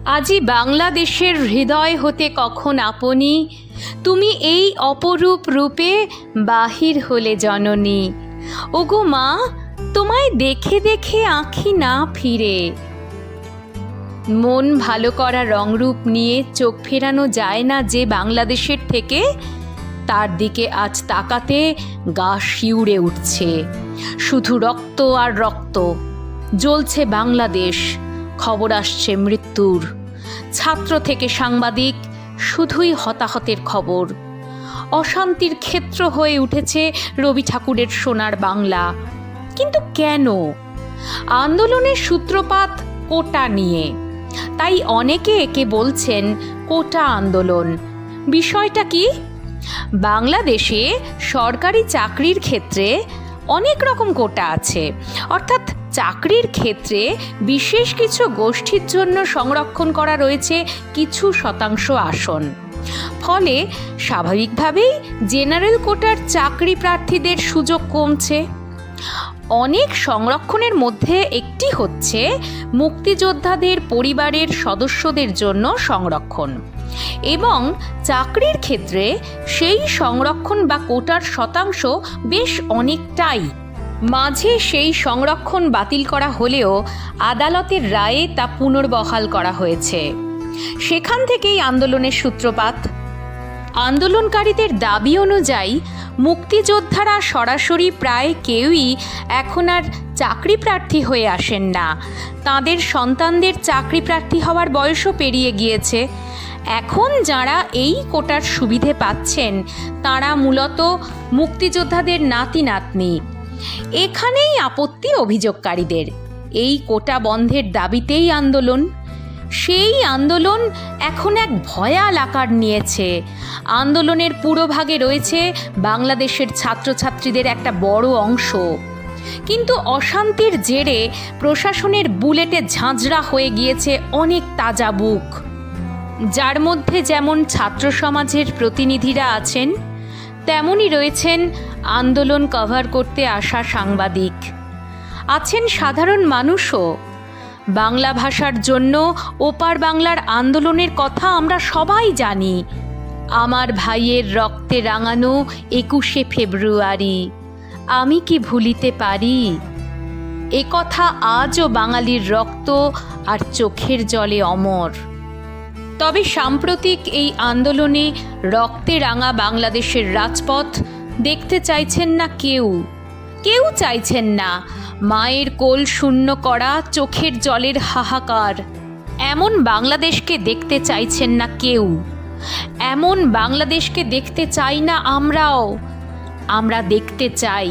আজি বাংলাদেশের হৃদয় হতে কখন আপনি তুমি এই অপরূপ রূপে বাহির হলে জননী। ওগো মা, তোমায় দেখে দেখে আঁখি না ফিরে। মন ভালো করা রংরূপ নিয়ে চোখ ফেরানো যায় না যে বাংলাদেশের থেকে, তার দিকে আজ তাকাতে গা শিউরে উঠছে। শুধু রক্ত আর রক্ত জ্বলছে বাংলাদেশ। খবর আসছে মৃত্যুর। ছাত্র থেকে সাংবাদিক, শুধুই হতাহতের খবর। অশান্তির ক্ষেত্র হয়ে উঠেছে রবি ঠাকুরের সোনার বাংলা। কিন্তু কেন? আন্দোলনের সূত্রপাত কোটা নিয়ে, তাই অনেকে একে বলছেন কোটা আন্দোলন। বিষয়টা কি? বাংলাদেশে সরকারি চাকরির ক্ষেত্রে অনেক রকম কোটা আছে, অর্থাৎ চাকরির ক্ষেত্রে বিশেষ কিছু গোষ্ঠীর জন্য সংরক্ষণ করা রয়েছে কিছু শতাংশ আসন। ফলে স্বাভাবিকভাবেই জেনারেল কোটার চাকরি প্রার্থীদের সুযোগ কমছে। অনেক সংরক্ষণের মধ্যে একটি হচ্ছে মুক্তিযোদ্ধাদের পরিবারের সদস্যদের জন্য সংরক্ষণ, এবং চাকরির ক্ষেত্রে সেই সংরক্ষণ বা কোটার শতাংশ বেশ অনেকটাই। মাঝে সেই সংরক্ষণ বাতিল করা হলেও আদালতের রায়ে তা পুনর্বহাল করা হয়েছে। সেখান থেকেই আন্দোলনের সূত্রপাত। আন্দোলনকারীদের দাবি অনুযায়ী মুক্তিযোদ্ধারা সরাসরি প্রায় কেউই এখন আর চাকরি প্রার্থী হয়ে আসেন না। তাদের সন্তানদের চাকরি প্রার্থী হওয়ার বয়সও পেরিয়ে গিয়েছে। এখন যারা এই কোটার সুবিধে পাচ্ছেন তারা মূলত মুক্তিযোদ্ধাদের নাতি নাতনি। এখানেই আপত্তি অভিযোগকারীদের। এই কোটা বন্ধের দাবিতেই আন্দোলন। সেই আন্দোলন এখন এক ভয়াল আকার নিয়েছে। আন্দোলনের পুরোভাগে রয়েছে বাংলাদেশের ছাত্রছাত্রীদের একটা বড় অংশ। কিন্তু অশান্তির জেরে প্রশাসনের বুলেটে ঝাঁঝরা হয়ে গিয়েছে অনেক তাজা বুক, যার মধ্যে যেমন ছাত্র সমাজের প্রতিনিধিরা আছেন, তেমনই রয়েছেন আন্দোলন কভার করতে আসা সাংবাদিক। আছেন সাধারণ মানুষও। বাংলা ভাষার জন্য ওপার বাংলার আন্দোলনের কথা আমরা সবাই জানি। আমার ভাইয়ের রক্তে রাঙানো 21শে ফেব্রুয়ারি আমি কি ভুলিতে পারি? এ কথা আজও বাঙালির রক্ত আর চোখের জলে অমর। তবে সাম্প্রতিক এই আন্দোলনে রক্তে রাঙা বাংলাদেশের রাজপথ দেখতে চাইছেন না কেউ। কেউ চাইছেন না মায়ের কোল শূন্য করা চোখের জলের হাহাকার। এমন বাংলাদেশকে দেখতে চাইছেন না কেউ। এমন বাংলাদেশকে দেখতে চাই না আমরাও। আমরা দেখতে চাই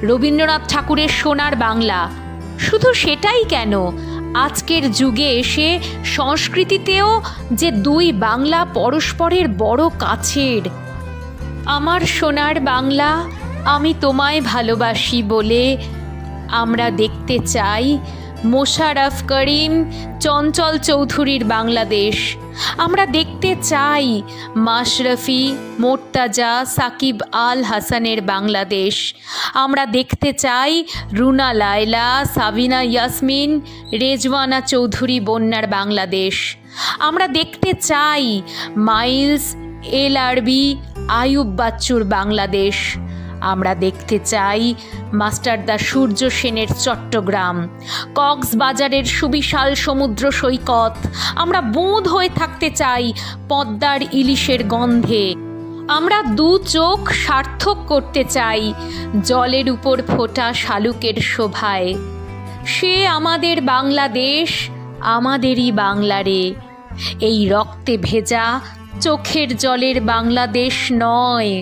রবীন্দ্রনাথ ঠাকুরের সোনার বাংলা। শুধু সেটাই কেন, আজকের যুগে এসে সংস্কৃতিতেও যে দুই বাংলা পরস্পরের বড় কাছের। আমার সোনার বাংলা, আমি তোমায় ভালোবাসি বলে আমরা দেখতে চাই মোশাররফ করিম, চঞ্চল চৌধুরীর বাংলাদেশ। আমরা দেখতে চাই মাশরাফি, মোর্তাজা, সাকিব আল হাসানের বাংলাদেশ। আমরা দেখতে চাই রুনা লায়লা, সাবিনা ইয়াসমিন, রেজওয়ানা চৌধুরী বন্যার বাংলাদেশ। আমরা দেখতে চাই মাইলস, এলআরবি, আয়ুব বাচ্চুর বাংলাদেশ। আমরা দেখতে চাই মাস্টারদা সূর্য সেনের চট্টগ্রাম, কক্সবাজারের সুবিশাল সমুদ্র সৈকত। আমরা বোঁদ হয়ে থাকতে চাই পদ্মার ইলিশের গন্ধে। আমরা দু চোখ সার্থক করতে চাই জলের উপর ফোটা শালুকের শোভায়। সে আমাদের বাংলাদেশ, আমাদেরই বাংলারে। এই রক্তে ভেজা চোখের জলের বাংলাদেশ নয়।